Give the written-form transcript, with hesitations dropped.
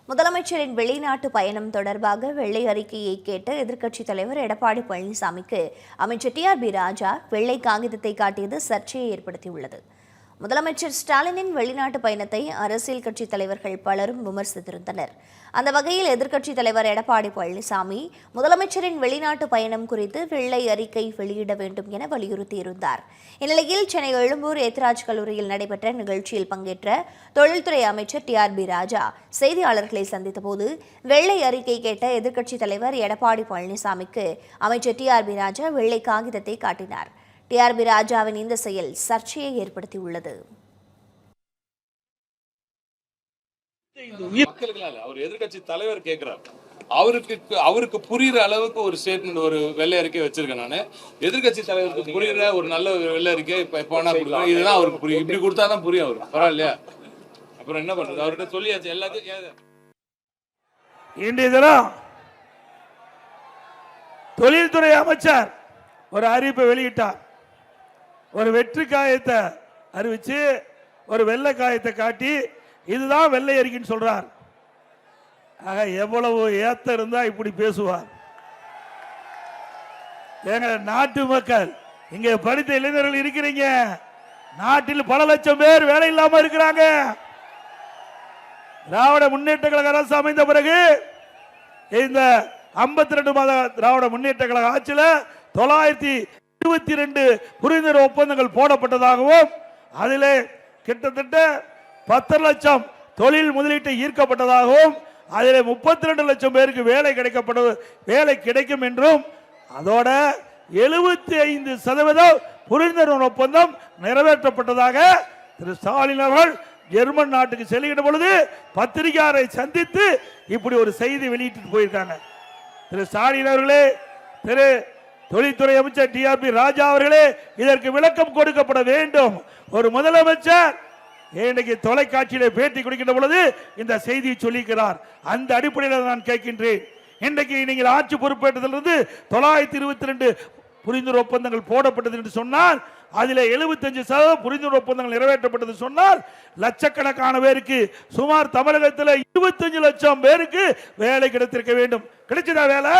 முதலமைச்சரின் வெளிநாட்டு பயணம் தொடர்பாக வெள்ளை அறிக்கையை கேட்ட எதிர்க்கட்சித் தலைவர் எடப்பாடி பழனிசாமிக்கு அமைச்சர் டிஆர்பி ராஜா வெள்ளை காகிதத்தை காட்டியது சர்ச்சையை ஏற்படுத்தியுள்ளது. முதலமைச்சர் ஸ்டாலினின் வெளிநாட்டு பயணத்தை அரசியல் கட்சித் தலைவர்கள் பலரும் விமர்சித்திருந்தனர். அந்த வகையில் எதிர்க்கட்சித் தலைவர் எடப்பாடி பழனிசாமி முதலமைச்சரின் வெளிநாட்டு பயணம் குறித்து வெள்ளை அறிக்கை வெளியிட வேண்டும் என வலியுறுத்தியிருந்தார். இந்நிலையில் சென்னை எழும்பூர் ஏத்ராஜ் கல்லூரியில் நடைபெற்ற நிகழ்ச்சியில் பங்கேற்ற தொழில்துறை அமைச்சர் டிஆர்பி ராஜா செய்தியாளர்களை சந்தித்தபோது வெள்ளை அறிக்கை கேட்ட எதிர்க்கட்சித் தலைவர் எடப்பாடி பழனிசாமிக்கு அமைச்சர் டிஆர்பி ராஜா வெள்ளை காகிதத்தை காட்டினார். டிஆர்பி ராஜாவின் இந்த செயல் சர்ச்சையை ஏற்படுத்தியுள்ளது. அவர் எதிர்கட்சி தலைவர் கேட்கிறார், அவருக்கு புரியுற அளவுக்கு ஒரு ஸ்டேட்மெண்ட், ஒரு வெள்ளை அறிக்கை வச்சிருக்கேன். நான் எதிர்கட்சி தலைவருக்கு புரியுற ஒரு நல்ல வெள்ளை அறிக்கை இப்ப கொடுக்குறேன். இதுதான் அவருக்கு புரியும். இப்படி கொடுத்தாதான் புரியும் அவருக்கு. பரவாயில்லையா? அப்புறம் என்ன பண்றது? அவர்கிட்ட சொல்லியாச்சு எல்லாத்தையும். இன்றைய தினம் தொழில்துறை அமைச்சர் ஒரு அறிவிப்பை வெளியிட்டார். ஒரு வெற்றி காயத்தை அறிவிச்சு ஒரு வெள்ளை காயத்தை காட்டி இதுதான் வெள்ளை அறிக்கைன்னு சொல்றார். ஆக எவ்வளவு ஏத்த இருந்தா இப்படி பேசுவார்? எங்க நாட்டு மக்கள், இங்க படித்த இளைஞர்கள் இருக்கிறீங்க. நாட்டில் பல லட்சம் பேர் வேலை இல்லாம இருக்கிறாங்க. திராவிட முன்னேற்ற கழக அரசு அமைந்த பிறகு இந்த 52 மாத திராவிட முன்னேற்ற கழக ஆட்சியில் 922 புரிந்துணர்வு ஒப்பந்தங்கள் போடப்பட்டதாகவும் அதிலே கிட்டத்தட்ட 10 லட்சம் தொழில் முதலீட்டை ஈர்க்கப்பட்டதாகவும் அதிலே 32 லட்சம் பேருக்கு வேலை கிடைக்கும் என்றும் அதோட 75% புரிந்துணர்வு ஒப்பந்தம் நிறைவேற்றப்பட்டதாக திரு ஸ்டாலின் அவர்கள் ஜெர்மன் நாட்டுக்கு செல்கின்ற பொழுது பத்திரிகையாளரை சந்தித்து இப்படி ஒரு செய்தி வெளியிட்டு போயிருக்காங்க. திரு ஸ்டாலின் அவர்களே, திரு தொழில்துறை அமைச்சர் டிஆர்பி ராஜா அவர்களே, இதற்கு விளக்கம் கொடுக்கப்பட வேண்டும். ஒரு முதலமைச்சர் இன்னைக்கு தொலைக்காட்சியிலே பேட்டி கொடுக்கின்ற பொழுது இந்த செய்தியை சொல்லிக்கிறார். அந்த அடிப்படையில் நான் கேட்கின்றேன், இன்றைக்கு நீங்கள் ஆட்சி பொறுப்பேற்றதிலிருந்து 922 புரிந்துணர்வு ஒப்பந்தங்கள் போடப்பட்டது என்று சொன்னால் அதில் 75% புரிந்துணர்வு ஒப்பந்தங்கள் நிறைவேற்றப்பட்டது சொன்னால் லட்சக்கணக்கான பேருக்கு, சுமார் தமிழகத்தில் 25 லட்சம் பேருக்கு வேலை கிடைத்திருக்க வேண்டும். கிடைச்சதா வேலை?